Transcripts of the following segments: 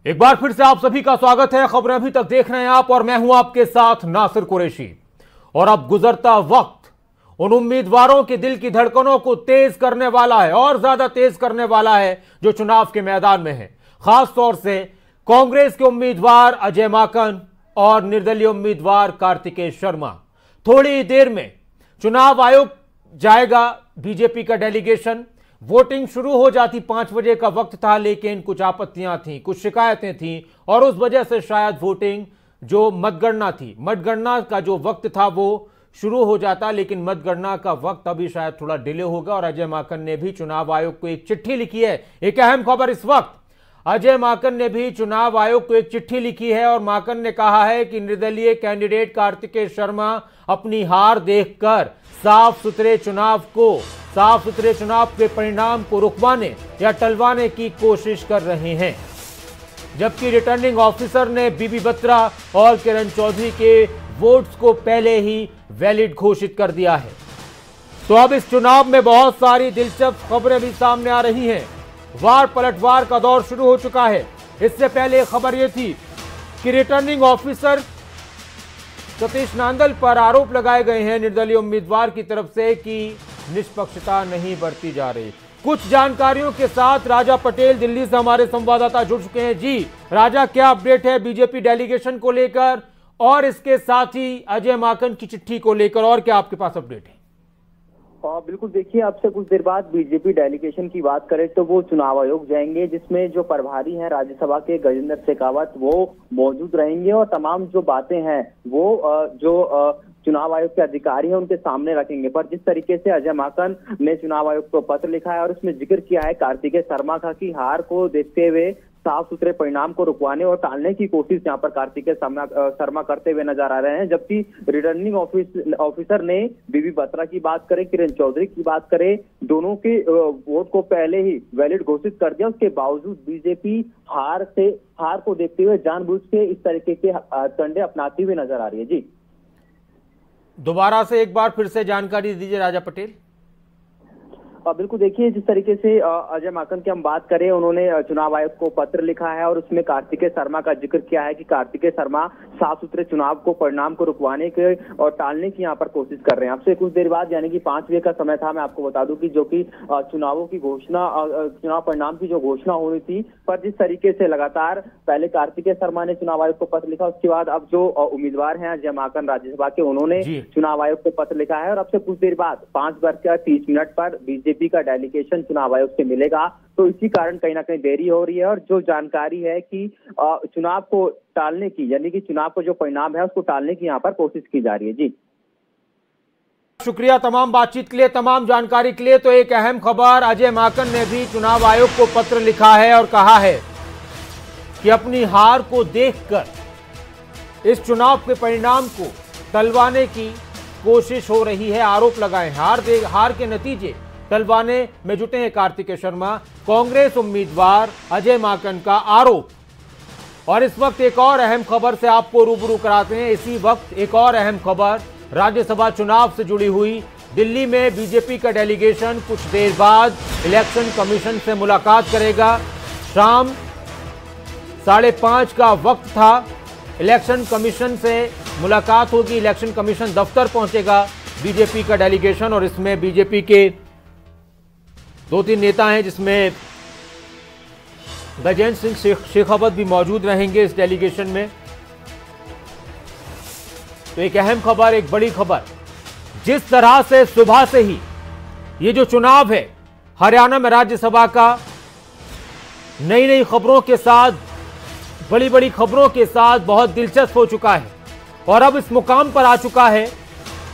एक बार फिर से आप सभी का स्वागत है। खबरें अभी तक देख रहे हैं आप और मैं हूं आपके साथ नासिर कुरैशी। और अब गुजरता वक्त उन उम्मीदवारों के दिल की धड़कनों को तेज करने वाला है और ज्यादा तेज करने वाला है जो चुनाव के मैदान में है। खास तौर से कांग्रेस के उम्मीदवार अजय माकन और निर्दलीय उम्मीदवार कार्तिकेय शर्मा। थोड़ी ही देर में चुनाव आयोग जाएगा बीजेपी का डेलीगेशन। वोटिंग शुरू हो जाती 5 बजे का वक्त था, लेकिन कुछ आपत्तियां थीं, कुछ शिकायतें थीं और उस वजह से शायद वोटिंग जो मतगणना का जो वक्त था वो शुरू हो जाता, लेकिन मतगणना का वक्त अभी शायद थोड़ा डिले होगा। और अजय माकन ने भी चुनाव आयोग को एक चिट्ठी लिखी है। एक अहम खबर इस वक्त, अजय माकन ने भी चुनाव आयोग को एक चिट्ठी लिखी है और माकन ने कहा है कि निर्दलीय कैंडिडेट कार्तिकेय शर्मा अपनी हार देखकर साफ सुथरे चुनाव के परिणाम को रुकवाने या टलवाने की कोशिश कर रहे हैं। जबकि रिटर्निंग ऑफिसर ने बीबी बत्रा और किरण चौधरी के वोट्स को पहले ही वैलिड घोषित कर दिया है। तो अब इस चुनाव में बहुत सारी दिलचस्प खबरें भी सामने आ रही हैं। वार पलटवार का दौर शुरू हो चुका है। इससे पहले खबर यह थी कि रिटर्निंग ऑफिसर सतीश नांदल पर आरोप लगाए गए हैं निर्दलीय उम्मीदवार की तरफ से कि निष्पक्षता नहीं बरती जा रही। कुछ जानकारियों के साथ राजा पटेल दिल्ली से हमारे संवाददाता जुड़ चुके हैं। जी राजा, क्या अपडेट है बीजेपी डेलीगेशन को लेकर और इसके साथ ही अजय माकन की चिट्ठी को लेकर, और क्या आपके पास अपडेट है? बिल्कुल, देखिए आपसे कुछ देर बाद बीजेपी डेलीगेशन की बात करें तो वो चुनाव आयोग जाएंगे, जिसमें जो प्रभारी हैं राज्यसभा के गजेंद्र शेखावत वो मौजूद रहेंगे और तमाम जो बातें हैं वो जो चुनाव आयोग के अधिकारी हैं उनके सामने रखेंगे। पर जिस तरीके से अजय माकन ने चुनाव आयोग को पत्र लिखा है और उसमें जिक्र किया है कार्तिकेय शर्मा का कि हार को देखते हुए साफ सुथरे परिणाम को रुकवाने और टालने की कोशिश यहाँ पर कार्तिकेय शर्मा करते हुए नजर आ रहे हैं। जबकि रिटर्निंग ऑफिसर ने बीबी बत्रा की बात करें, किरण चौधरी की बात करें, दोनों के वोट को पहले ही वैलिड घोषित कर दिया। उसके बावजूद बीजेपी हार को देखते हुए जानबूझ के इस तरीके के कंडे अपनाती हुई नजर आ रही है। जी दोबारा से एक बार फिर से जानकारी दीजिए राजा पटेल। बिल्कुल, देखिए जिस तरीके से अजय माकन की हम बात करें, उन्होंने चुनाव आयोग को पत्र लिखा है और उसमें कार्तिकेय शर्मा का जिक्र किया है कि कार्तिकेय शर्मा साफ सुथरे चुनाव को परिणाम को रुकवाने के और टालने की यहाँ पर कोशिश कर रहे हैं। आपसे कुछ देर बाद यानी कि 5 बजे का समय था, मैं आपको बता दूं कि जो कि चुनाव परिणाम की जो घोषणा होनी थी, पर जिस तरीके से लगातार पहले कार्तिकेय शर्मा ने चुनाव आयोग को पत्र लिखा, उसके बाद अब जो उम्मीदवार हैं अजय माकन राज्यसभा के, उन्होंने चुनाव आयोग को पत्र लिखा है और अब से कुछ देर बाद 5:30 पर बीजेपी का डेलीगेशन चुनाव आयोग से मिलेगा। तो इसी कारण कहीं ना कहीं देरी हो रही है और जो जानकारी है कि चुनाव को टालने की, यानी कि चुनाव को जो परिणाम है उसको टालने की यहाँ पर कोशिश की जा रही है। जी शुक्रिया तमाम बातचीत के लिए, तमाम जानकारी के लिए। तो एक अहम खबर, अजय माकन ने भी चुनाव आयोग को पत्र लिखा है और कहा है कि अपनी हार को देखकर इस चुनाव के परिणाम को टलवाने की कोशिश हो रही है। आरोप लगाए हार के नतीजे टलवाने में जुटे हैं कार्तिकेय शर्मा। कांग्रेस उम्मीदवार अजय माकन का आरोप। और इस वक्त एक और अहम खबर से आपको रूबरू कराते हैं। इसी वक्त एक और अहम खबर राज्यसभा चुनाव से जुड़ी हुई। दिल्ली में बीजेपी का डेलीगेशन कुछ देर बाद इलेक्शन कमीशन से मुलाकात करेगा। शाम 5:30 का वक्त था। इलेक्शन कमीशन से मुलाकात होगी, इलेक्शन कमीशन दफ्तर पहुंचेगा बीजेपी का डेलीगेशन और इसमें बीजेपी के 2-3 नेता हैं, जिसमें गजेंद्र सिंह शेखावत भी मौजूद रहेंगे इस डेलीगेशन में। तो एक अहम खबर, एक बड़ी खबर, जिस तरह से सुबह से ही ये जो चुनाव है हरियाणा में राज्यसभा का, नई नई खबरों के साथ, बड़ी बड़ी खबरों के साथ बहुत दिलचस्प हो चुका है और अब इस मुकाम पर आ चुका है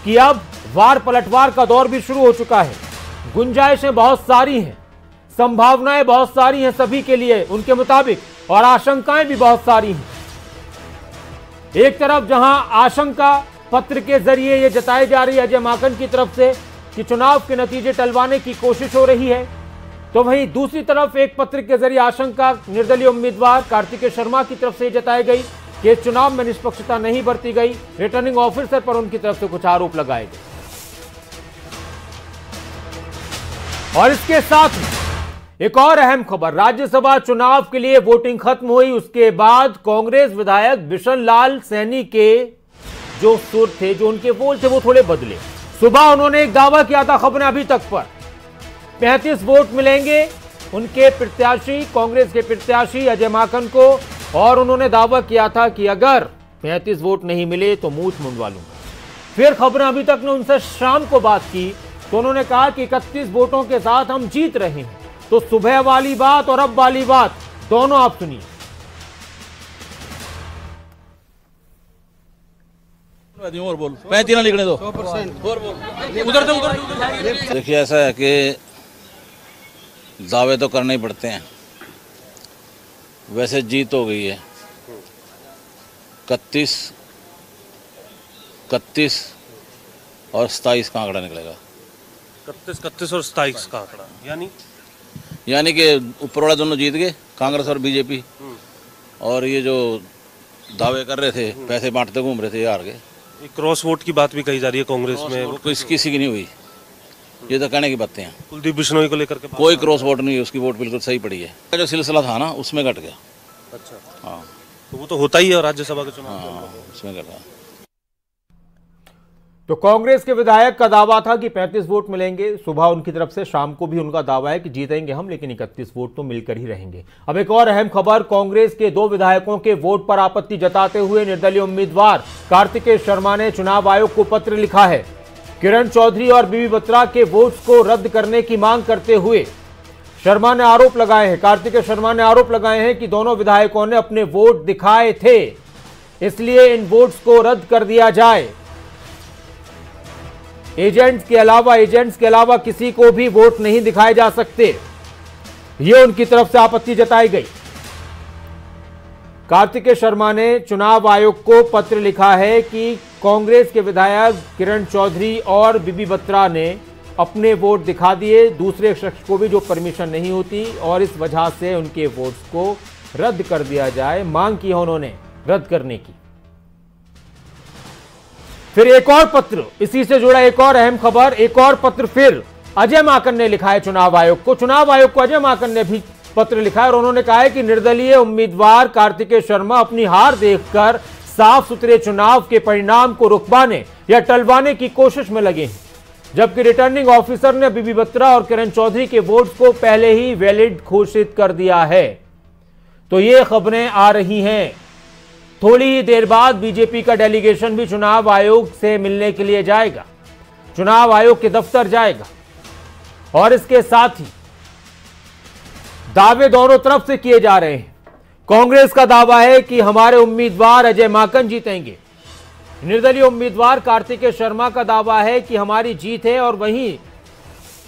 कि अब वार पलटवार का दौर भी शुरू हो चुका है। गुंजाइशें बहुत सारी हैं, संभावनाएं बहुत सारी हैं सभी के लिए उनके मुताबिक, और आशंकाएं भी बहुत सारी हैं। एक तरफ जहां आशंका पत्र के जरिए ये जताई जा रही है अजय माकन की तरफ से कि चुनाव के नतीजे टलवाने की कोशिश हो रही है, तो वहीं दूसरी तरफ एक पत्र के जरिए आशंका निर्दलीय उम्मीदवार कार्तिकेय शर्मा की तरफ से जताई गई कि इस चुनाव में निष्पक्षता नहीं बरती गई। रिटर्निंग ऑफिसर पर उनकी तरफ से कुछ आरोप लगाए गए और इसके साथ एक और अहम खबर, राज्यसभा चुनाव के लिए वोटिंग खत्म हुई, उसके बाद कांग्रेस विधायक बिशन लाल सैनी के जो सुर थे, जो उनके बोल थे, वो थोड़े बदले। सुबह उन्होंने एक दावा किया था खबरें अभी तक पर 35 वोट मिलेंगे उनके प्रत्याशी, कांग्रेस के प्रत्याशी अजय माकन को, और उन्होंने दावा किया था कि अगर 35 वोट नहीं मिले तो मूछ मुंडवा लूंगा। फिर खबरें अभी तक ने उनसे शाम को बात की तो उन्होंने कहा कि 31 वोटों के साथ हम जीत रहे हैं। तो सुबह वाली बात और अब वाली बात दोनों आप सुनिए। और बोल 35 लिखने दो 100%। और बोल उधर से उधर। देखिए ऐसा है कि दावे तो करने ही पड़ते हैं, वैसे जीत हो गई है। 31 और 27 का आंकड़ा निकलेगा। 31 और 27 का आंकड़ा यानी कि ऊपर वाला दोनों जीत गए, कांग्रेस और बीजेपी। और ये जो दावे कर रहे थे, पैसे बांटते घूम रहे थे, ये हार गए। क्रॉस वोट की बात भी कही जा रही है कांग्रेस में, वो किसी की नहीं हुई, ये तो कहने की बातें हैं। कुलदीप बिश्नोई को लेकर के कोई क्रॉस वोट नहीं है, उसकी वोट बिल्कुल सही पड़ी है। जो सिलसिला था ना उसमें घट गया। अच्छा हाँ, तो वो तो होता ही है राज्यसभा के चुनाव। हाँ उसमें घटा। तो कांग्रेस के विधायक का दावा था कि 35 वोट मिलेंगे सुबह उनकी तरफ से, शाम को भी उनका दावा है कि जीतेंगे हम, लेकिन 31 वोट तो मिलकर ही रहेंगे। अब एक और अहम खबर, कांग्रेस के 2 विधायकों के वोट पर आपत्ति जताते हुए निर्दलीय उम्मीदवार कार्तिकेय शर्मा ने चुनाव आयोग को पत्र लिखा है। किरण चौधरी और बीबी बत्रा के वोट्स को रद्द करने की मांग करते हुए शर्मा ने आरोप लगाए हैं, कार्तिकेय शर्मा ने आरोप लगाए हैं कि दोनों विधायकों ने अपने वोट दिखाए थे, इसलिए इन वोट्स को रद्द कर दिया जाए। एजेंट्स के अलावा किसी को भी वोट नहीं दिखाए जा सकते, ये उनकी तरफ से आपत्ति जताई गई। कार्तिकेय शर्मा ने चुनाव आयोग को पत्र लिखा है कि कांग्रेस के विधायक किरण चौधरी और बीबी बत्रा ने अपने वोट दिखा दिए दूसरे शख्स को भी, जो परमिशन नहीं होती, और इस वजह से उनके वोट्स को रद्द कर दिया जाए। मांग की है उन्होंने रद्द करने की। फिर एक और पत्र, इसी से जुड़ा एक और अहम खबर, एक और पत्र फिर अजय माकन ने लिखा है चुनाव आयोग को। चुनाव आयोग को अजय माकन ने भी पत्र लिखा है और उन्होंने कहा है कि निर्दलीय उम्मीदवार कार्तिकेय शर्मा अपनी हार देखकर साफ सुथरे चुनाव के परिणाम को रुकवाने या टलवाने की कोशिश में लगे हैं, जबकि रिटर्निंग ऑफिसर ने बीबी बत्रा और किरण चौधरी के वोट्स को पहले ही वैलिड घोषित कर दिया है। तो ये खबरें आ रही हैं। थोड़ी ही देर बाद बीजेपी का डेलीगेशन भी चुनाव आयोग से मिलने के लिए जाएगा, चुनाव आयोग के दफ्तर जाएगा, और इसके साथ ही दावे दोनों तरफ से किए जा रहे हैं। कांग्रेस का दावा है कि हमारे उम्मीदवार अजय माकन जीतेंगे, निर्दलीय उम्मीदवार कार्तिकेय शर्मा का दावा है कि हमारी जीत है, और वहीं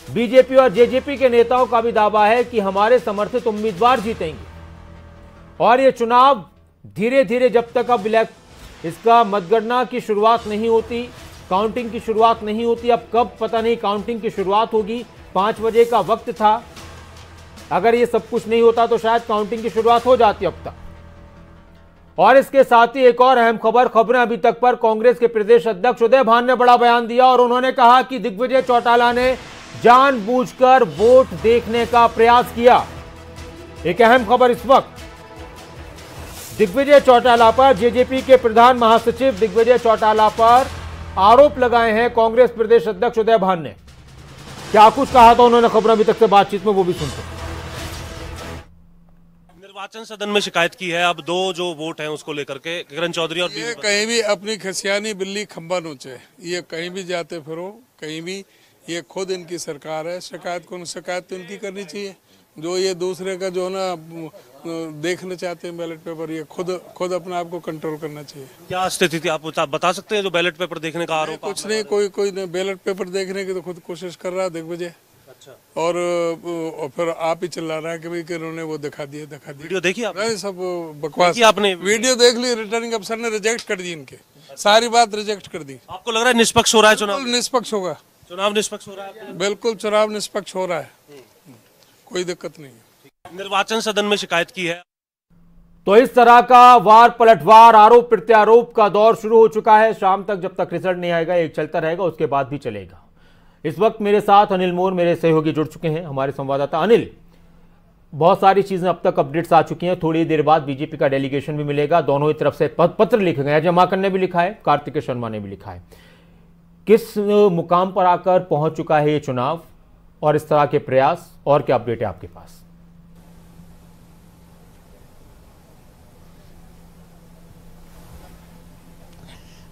बीजेपी और जेजेपी के नेताओं का भी दावा है कि हमारे समर्थित उम्मीदवार जीतेंगे। और यह चुनाव धीरे धीरे, जब तक अब इसका मतगणना की शुरुआत नहीं होती, काउंटिंग की शुरुआत नहीं होती, अब कब पता नहीं काउंटिंग की शुरुआत होगी। 5 बजे का वक्त था, अगर ये सब कुछ नहीं होता तो शायद काउंटिंग की शुरुआत हो जाती अब तक। और इसके साथ ही एक और अहम खबरें अभी तक पर, कांग्रेस के प्रदेश अध्यक्ष उदय भान ने बड़ा बयान दिया और उन्होंने कहा कि दिग्विजय चौटाला ने जानबूझकर वोट देखने का प्रयास किया। एक अहम खबर इस वक्त, दिग्विजय चौटाला पर, जेजेपी के प्रधान महासचिव दिग्विजय चौटाला पर आरोप लगाए हैं कांग्रेस प्रदेश अध्यक्ष उदय भान ने। क्या कुछ कहा था उन्होंने खबर अभी तक से बातचीत में, वो भी सुनते हैं। निर्वाचन सदन में शिकायत की है अब 2 जो वोट हैं उसको लेकर के, किरण चौधरी और ये कहीं भी अपनी खसियानी बिल्ली खंबा नोचे, ये कहीं भी जाते फिरो, कहीं भी, ये खुद इनकी सरकार है। शिकायत तो इनकी करनी चाहिए। जो ये दूसरे का जो ना देखना चाहते हैं बैलेट पेपर, ये खुद अपने आप को कंट्रोल करना चाहिए। क्या स्थिति थी आप बता सकते हैं जो बैलेट पेपर देखने का आरोप? कुछ नहीं, कोई बैलेट पेपर देखने की तो खुद कोशिश कर रहा है दिग्विजय। अच्छा। और फिर आप ही चिल्ला रहा है कि भाई कि उन्होंने वो दिखा दिया। वीडियो देखी आपने? सब बकवास। आपने वीडियो देख ली, रिटर्निंग अफसर ने रिजेक्ट कर दी, इनके सारी बात रिजेक्ट कर दी। आपको लग रहा है निष्पक्ष हो रहा है चुनाव? निष्पक्ष होगा, चुनाव निष्पक्ष हो रहा है। बिल्कुल चुनाव निष्पक्ष हो रहा है, कोई दिक्कत नहीं है। निर्वाचन सदन में शिकायत की है। तो इस तरह का वार पलटवार, आरोप प्रत्यारोप का दौर शुरू हो चुका है। शाम तक जब तक रिजल्ट नहीं आएगा एक चलता रहेगा, उसके बाद भी चलेगा। इस वक्त मेरे साथ अनिल मोर मेरे सहयोगी जुड़ चुके हैं। हमारे संवाददाता अनिल, बहुत सारी चीजें अब तक अपडेट्स आ चुकी हैं। थोड़ी देर बाद बीजेपी का डेलीगेशन भी मिलेगा। दोनों ही तरफ से पत्र लिखे गए हैं। अजय माकन ने भी लिखा है, कार्तिकेय शर्मा ने भी लिखा है। किस मुकाम पर आकर पहुंच चुका है ये चुनाव और इस तरह के प्रयास, और क्या अपडेट है आपके पास?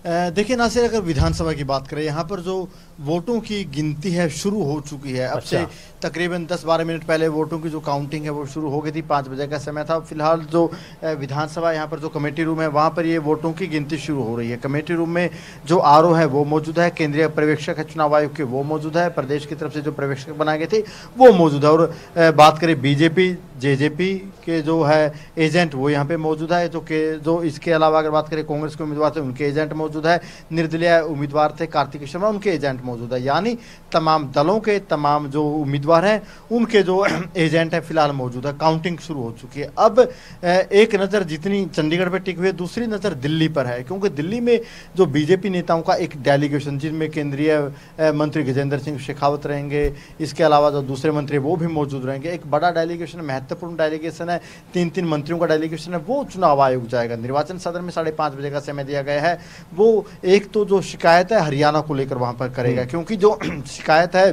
देखिए नासिर, अगर विधानसभा की बात करें, यहाँ पर जो वोटों की गिनती है शुरू हो चुकी है। अब से तकरीबन 10-12 मिनट पहले वोटों की जो काउंटिंग है वो शुरू हो गई थी। 5 बजे का समय था। फिलहाल जो विधानसभा यहाँ पर जो कमेटी रूम है वहाँ पर ये वोटों की गिनती शुरू हो रही है। कमेटी रूम में जो आरओ है वो मौजूद है, केंद्रीय पर्यवेक्षक है चुनाव आयोग के वो मौजूद है, प्रदेश की तरफ से जो पर्यवेक्षक बनाए गए थे वो मौजूद है। और बात करें बीजेपी जेजेपी के जो है एजेंट वो यहाँ पे मौजूद है। जो इसके अलावा अगर बात करें कांग्रेस के उम्मीदवार थे उनके एजेंट मौजूद है, निर्दलीय उम्मीदवार थे कार्तिकेय शर्मा उनके एजेंट मौजूद है। यानी तमाम दलों के तमाम जो उम्मीदवार हैं उनके जो एजेंट है फिलहाल मौजूद है। काउंटिंग शुरू हो चुकी है। अब एक नज़र जितनी चंडीगढ़ पर टिकी हुई है, दूसरी नज़र दिल्ली पर है, क्योंकि दिल्ली में जो बीजेपी नेताओं का एक डेलीगेशन, जिनमें केंद्रीय मंत्री गजेंद्र सिंह शेखावत रहेंगे, इसके अलावा जो दूसरे मंत्री वो भी मौजूद रहेंगे। एक बड़ा डेलीगेशन, महत्वपूर्ण डेलीगेशन है, 3-3 मंत्रियों का डेलीगेशन है, वो चुनाव आयोग जाएगा। निर्वाचन सदन में 5:30 बजे का समय दिया गया है। वो एक तो जो शिकायत है हरियाणा को लेकर वहां पर करेगा, क्योंकि जो शिकायत है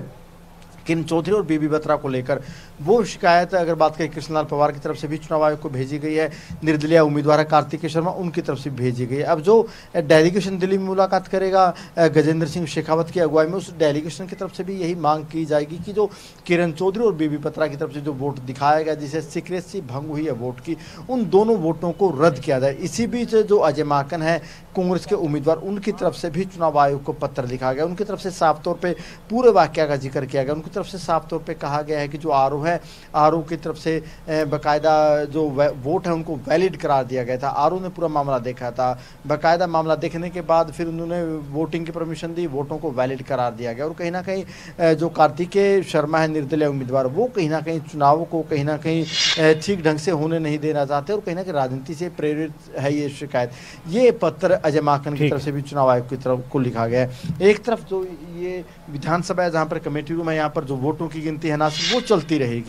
किरण चौधरी और बीबी बत्रा को लेकर, वो शिकायत अगर बात करें कृष्णलाल पवार की तरफ से भी चुनाव आयोग को भेजी गई है। निर्दलीय उम्मीदवार है कार्तिकेय शर्मा, उनकी तरफ से भेजी गई है। अब जो डेलीगेशन दिल्ली में मुलाकात करेगा गजेंद्र सिंह शेखावत की अगुवाई में, उस डेलीगेशन की तरफ से भी यही मांग की जाएगी कि जो किरण चौधरी और बीबी बत्रा की तरफ से जो वोट दिखाया गया, जिसे सीक्रेसी भंग हुई है वोट की, उन दोनों वोटों को रद्द किया जाए। इसी बीच जो अजय माकन है कांग्रेस के उम्मीदवार, उनकी तरफ से भी चुनाव आयोग को पत्र लिखा गया। उनकी तरफ से साफ तौर पर पूरे वाक्य का जिक्र किया गया। उनकी तरफ से साफ तौर पे कहा गया है कि जो आरओ है, आरओ की तरफ से बकायदा जो वोट है उनको वैलिड करार दिया गया था। आरओ ने पूरा मामला देखा था। बकायदा मामला देखने के बाद फिर उन्होंने वोटिंग की परमिशन दी, वोटों को वैलिड करार दिया गया। और कहीं ना कहीं जो कार्तिकेय शर्मा है निर्दलीय उम्मीदवार, वो कहीं ना कहीं चुनाव को कहीं ना कहीं ठीक ढंग से होने नहीं देना चाहते और कहीं ना कहीं राजनीति से प्रेरित है ये शिकायत। ये पत्र अजय माकन की तरफ से भी चुनाव आयोग की तरफ को लिखा गया है। एक तरफ जो ये विधानसभा है जहाँ पर कमेटी रूम है, यहाँ पर जो वोटों की गिनती है ना वो चलती रहेगी।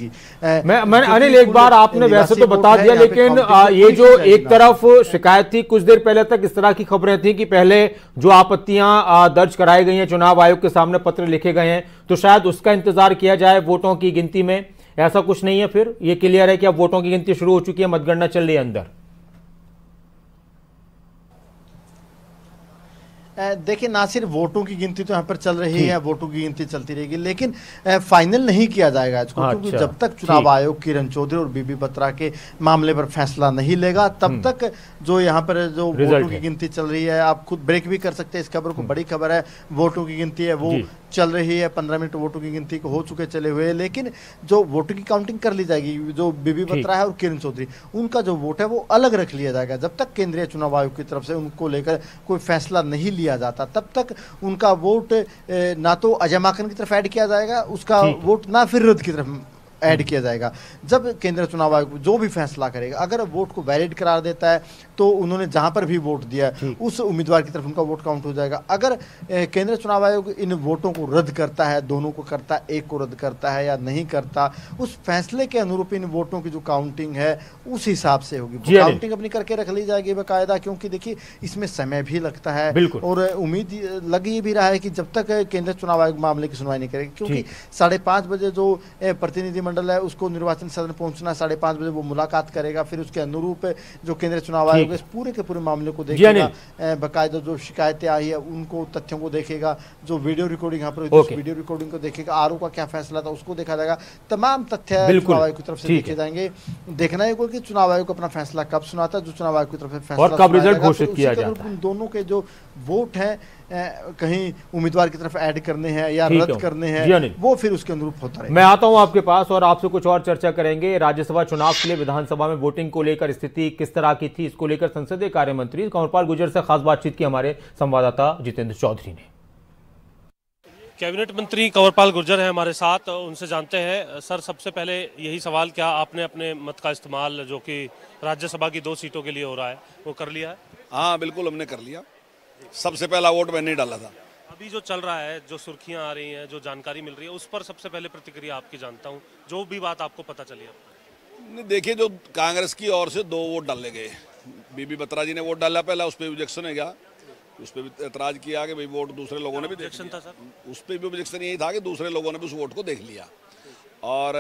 मैं अनिल, एक बार आपने वैसे तो बता दिया, लेकिन ये जो एक तरफ शिकायत थी, कुछ देर पहले तक इस तरह की खबरें थी कि पहले जो आपत्तियां दर्ज कराई गई हैं, चुनाव आयोग के सामने पत्र लिखे गए हैं, तो शायद उसका इंतजार किया जाए वोटों की गिनती में। ऐसा कुछ नहीं है, फिर ये क्लियर है कि अब वोटों की गिनती शुरू हो चुकी है, मतगणना चल रही है अंदर। देखिए नासिर, वोटों की गिनती तो यहाँ पर चल रही है, वोटों की गिनती चलती रहेगी, लेकिन फाइनल नहीं किया जाएगा इसको। क्योंकि जब तक चुनाव आयोग किरण चौधरी और बीबी बत्रा के मामले पर फैसला नहीं लेगा, तब तक जो यहाँ पर जो वोटों की गिनती चल रही है, आप खुद ब्रेक भी कर सकते हैं इस खबर को। बड़ी खबर है, वोटों की गिनती है वो चल रही है। 15 मिनट वोटों की गिनती को हो चुके चले हुए, लेकिन जो वोटों की काउंटिंग कर ली जाएगी, जो बीबी बत्रा है और किरण चौधरी, उनका जो वोट है वो अलग रख लिया जाएगा। जब तक केंद्रीय चुनाव आयोग की तरफ से उनको लेकर कोई फैसला नहीं लिया जाता, तब तक उनका वोट ना तो अजय माकन की तरफ ऐड किया जाएगा, उसका वोट ना फिर रद्द की तरफ ऐड किया जाएगा। जब केंद्रीय चुनाव आयोग जो भी फैसला करेगा, अगर वोट को वैलिड करार देता है तो उन्होंने जहां पर भी वोट दिया है उस उम्मीदवार की तरफ उनका वोट काउंट हो जाएगा। अगर केंद्रीय चुनाव आयोग इन वोटों को रद्द करता है, दोनों को करता है, एक को रद्द करता है या नहीं करता, उस फैसले के अनुरूप इन वोटों की जो काउंटिंग है उस हिसाब से होगी। काउंटिंग अपनी करके रख ली जाएगी बाकायदा, क्योंकि देखिए इसमें समय भी लगता है और उम्मीद लगी भी रहा है कि जब तक केंद्रीय चुनाव आयोग मामले की सुनवाई नहीं करेगी, क्योंकि 5:30 बजे जो प्रतिनिधि मंडल है उसको निर्वाचन सदन पहुंचना, 5:30 बजे वो मुलाकात करेगा, फिर उसके अनुरूप जो केंद्रीय चुनाव आयोग इस पूरे के पूरे मामले को देखेगा, बकायदा जो शिकायतें आई है उनको, तथ्यों को देखेगा, जो वीडियो रिकॉर्डिंग यहाँ पर वीडियो रिकॉर्डिंग को देखेगा, आरओ का क्या फैसला था उसको देखा जाएगा। तमाम तथ्य चुनाव आयोग की तरफ से देखे जाएंगे। देखना है कि चुनाव आयोग अपना फैसला कब सुनाता है, जो चुनाव आयोग की तरफ से फैसला और कब रिजल्ट घोषित किया जाता है। दोनों के जो वोट है कहीं उम्मीदवार की तरफ ऐड करने हैं या रद्द करने हैं, वो फिर उसके अनुरूप होता है। मैं आता हूं आपके पास और आपसे कुछ और चर्चा करेंगे। राज्यसभा चुनाव के लिए विधानसभा में वोटिंग को लेकर स्थिति किस तरह की थी, इसको लेकर संसदीय कार्य मंत्री कंवरपाल गुर्जर से खास बातचीत की हमारे संवाददाता जितेंद्र चौधरी ने। कैबिनेट मंत्री कंवरपाल गुर्जर है हमारे साथ, उनसे जानते हैं। सर, सबसे पहले यही सवाल, क्या आपने अपने मत का इस्तेमाल जो कि राज्यसभा की 2 सीटों के लिए हो रहा है वो कर लिया है? हाँ बिल्कुल, हमने कर लिया। सबसे पहला वोट मैंने ही डाला था। अभी जो चल रहा है, जो सुर्खियां आ रही हैं, जो जानकारी मिल रही है, उस पर सबसे पहले प्रतिक्रिया आपकी जानता हूं, जो भी बात आपको पता चली है। नहीं, देखिए जो कांग्रेस की ओर से 2 वोट डाले गए, बीबी बत्रा जी ने वोट डाला पहला, उस पर ऑब्जेक्शन है क्या, उस पर भी एतराज किया कि भाई वोट दूसरे लोगों ने भी देख लिया। था सर, उस पर भी ऑब्जेक्शन यही था कि दूसरे लोगों ने भी उस वोट को देख लिया। और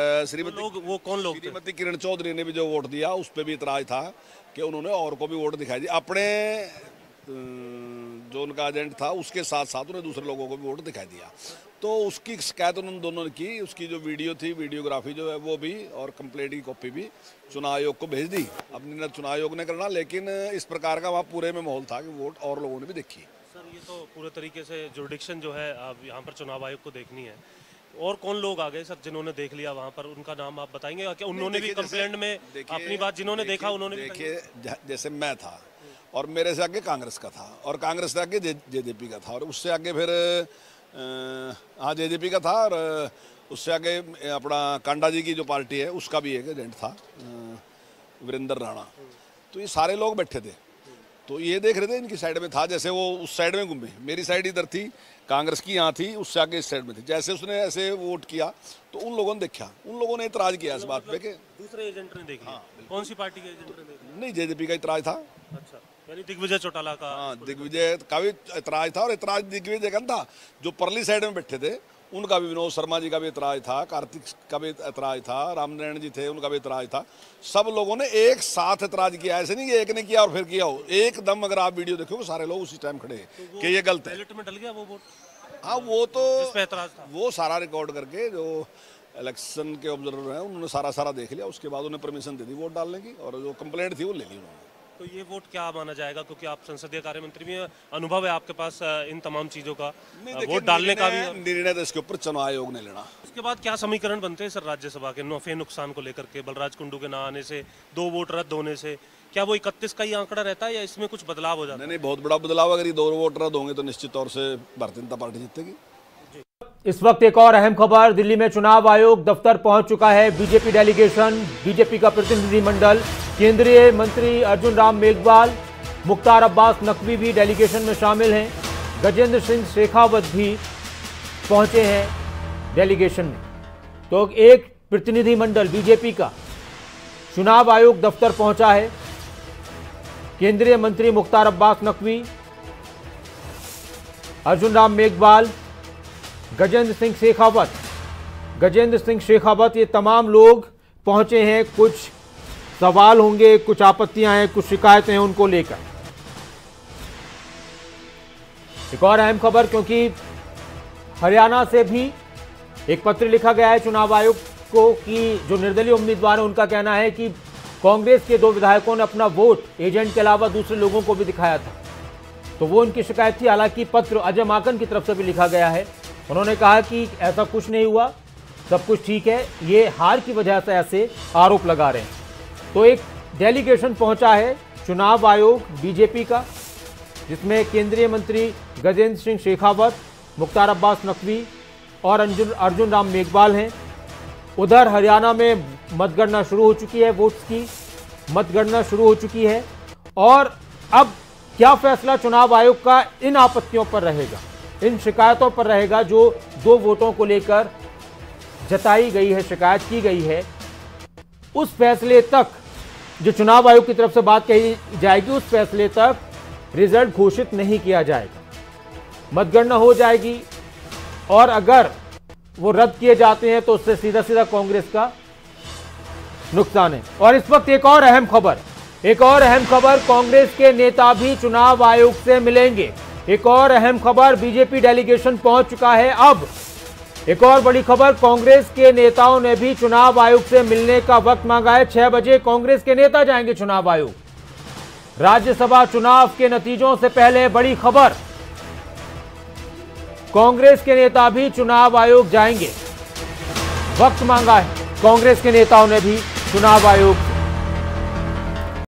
वो कौन लोग थे? श्रीमती किरण चौधरी ने भी जो वोट दिया उस पर भी इतराज था कि उन्होंने और को भी वोट दिखाई दिया, अपने जो उनका एजेंट था उसके साथ साथ उन्हें दूसरे लोगों को भी वोट दिखाई दिया। तो उसकी शिकायत उन्होंने दोनों ने की, उसकी जो वीडियो थी, वीडियोग्राफी जो है वो भी, और कंप्लेंट की कॉपी भी चुनाव आयोग को भेज दी। अब निर्णय चुनाव आयोग ने करना, लेकिन इस प्रकार का वहाँ पूरे में माहौल था कि वोट और लोगों ने भी देखी। सर ये तो पूरे तरीके से जुरिडिक्शन जो है अब यहाँ पर चुनाव आयोग को देखनी है। और कौन लोग आ गए सर जिन्होंने देख लिया वहाँ पर, उनका नाम आप बताएंगे क्या? उन्होंने भी कंप्लेंट में अपनी बात, जिन्होंने देखा उन्होंने देखिए, जैसे मैं था और मेरे से आगे कांग्रेस का था, और कांग्रेस से आगे जेजेपी का था, और उससे आगे फिर हाँ जेजेपी का था, और उससे आगे अपना कांडा जी की जो पार्टी है उसका भी एक एजेंट था, वीरेंद्र राणा। तो ये सारे लोग बैठे थे, तो ये देख रहे थे, इनकी साइड में था, जैसे वो उस साइड में घूमे, मेरी साइड इधर थी, कांग्रेस की यहाँ थी, उससे आगे इस साइड में थी। जैसे उसने ऐसे वोट किया तो उन लोगों ने देखा, उन लोगों ने इतराज किया इस बात पे कि दूसरे एजेंट ने देख लिया। कौन सी पार्टी के एजेंट ने देखा? नहीं, जेजेपी का इतराज था। अच्छा, यानी दिग्विजय चौटाला का? हाँ, दिग्विजय का भी इतराज था, और इतराज दिग्विजय का था, जो परली साइड में बैठे थे उनका भी, विनोद शर्मा जी का भी इतराज था, कार्तिक का भी इतराज था, रामनारायण जी थे उनका भी इतराज था। सब लोगों ने एक साथ इतराज किया, ऐसे नहीं कि एक ने किया और फिर किया हो, एकदम। अगर आप वीडियो देखोगे सारे लोग उसी टाइम खड़े कि ये गलत है। बैलेट में डल गया वो वोट? हाँ, वो तो जिस पे एतराज था वो सारा रिकॉर्ड करके जो इलेक्शन के ऑब्जर्वर हैं उन्होंने सारा देख लिया, उसके बाद उन्हें परमिशन दे दी वोट डालने की, और जो कंप्लेंट थी वो ले ली उन्होंने। तो ये वोट क्या माना जाएगा, क्योंकि आप संसदीय कार्य मंत्री भी हैं, अनुभव है आपके पास इन तमाम चीजों का, वोट डालने का भी? निर्णय तो इसके ऊपर चुनाव आयोग ने लेना। उसके बाद क्या समीकरण बनते हैं सर राज्यसभा के नफे नुकसान को लेकर के? बलराज कुंडू के ना आने से, 2 वोट रद्द होने से, क्या वो 31 का ही आंकड़ा रहता है या इसमें कुछ बदलाव हो जाता है? नहीं, बहुत बड़ा बदलाव। अगर ये 2 वोट रद्द होंगे तो निश्चित तौर से भारतीय जनता पार्टी जीतेगी। इस वक्त एक और अहम खबर, दिल्ली में चुनाव आयोग दफ्तर पहुंच चुका है बीजेपी डेलीगेशन, बीजेपी का प्रतिनिधिमंडल, केंद्रीय मंत्री अर्जुन राम मेघवाल, मुख्तार अब्बास नकवी भी डेलीगेशन में शामिल हैं, गजेंद्र सिंह शेखावत भी पहुंचे हैं डेलीगेशन में। तो एक प्रतिनिधिमंडल बीजेपी का चुनाव आयोग दफ्तर पहुंचा है। केंद्रीय मंत्री मुख्तार अब्बास नकवी, अर्जुन राम मेघवाल, गजेंद्र सिंह शेखावत, ये तमाम लोग पहुंचे हैं। कुछ सवाल होंगे, कुछ आपत्तियां हैं, कुछ शिकायतें हैं, उनको लेकर। एक और अहम खबर, क्योंकि हरियाणा से भी एक पत्र लिखा गया है चुनाव आयोग को कि जो निर्दलीय उम्मीदवार हैं उनका कहना है कि कांग्रेस के 2 विधायकों ने अपना वोट एजेंट के अलावा दूसरे लोगों को भी दिखाया था, तो वो उनकी शिकायत थी। हालांकि पत्र अजय माकन की तरफ से भी लिखा गया है, उन्होंने कहा कि ऐसा कुछ नहीं हुआ, सब कुछ ठीक है, ये हार की वजह से ऐसे आरोप लगा रहे हैं। तो एक डेलीगेशन पहुंचा है चुनाव आयोग बीजेपी का, जिसमें केंद्रीय मंत्री गजेंद्र सिंह शेखावत, मुख्तार अब्बास नकवी और अर्जुन राम मेघवाल हैं। उधर हरियाणा में मतगणना शुरू हो चुकी है, वोट्स की मतगणना शुरू हो चुकी है, और अब क्या फैसला चुनाव आयोग का इन आपत्तियों पर रहेगा, इन शिकायतों पर रहेगा जो 2 वोटों को लेकर जताई गई है, शिकायत की गई है, उस फैसले तक जो चुनाव आयोग की तरफ से बात कही जाएगी, उस फैसले तक रिजल्ट घोषित नहीं किया जाएगा। मतगणना हो जाएगी, और अगर वो रद्द किए जाते हैं तो उससे सीधा सीधा कांग्रेस का नुकसान है। और इस वक्त एक और अहम खबर, कांग्रेस के नेता भी चुनाव आयोग से मिलेंगे। एक और अहम खबर, बीजेपी डेलीगेशन पहुंच चुका है। अब एक और बड़ी खबर, कांग्रेस के नेताओं ने भी चुनाव आयोग से मिलने का वक्त मांगा है। 6 बजे कांग्रेस के नेता जाएंगे चुनाव आयोग। राज्यसभा चुनाव के नतीजों से पहले बड़ी खबर, कांग्रेस के नेता भी चुनाव आयोग जाएंगे, वक्त मांगा है कांग्रेस के नेताओं ने भी चुनाव आयोग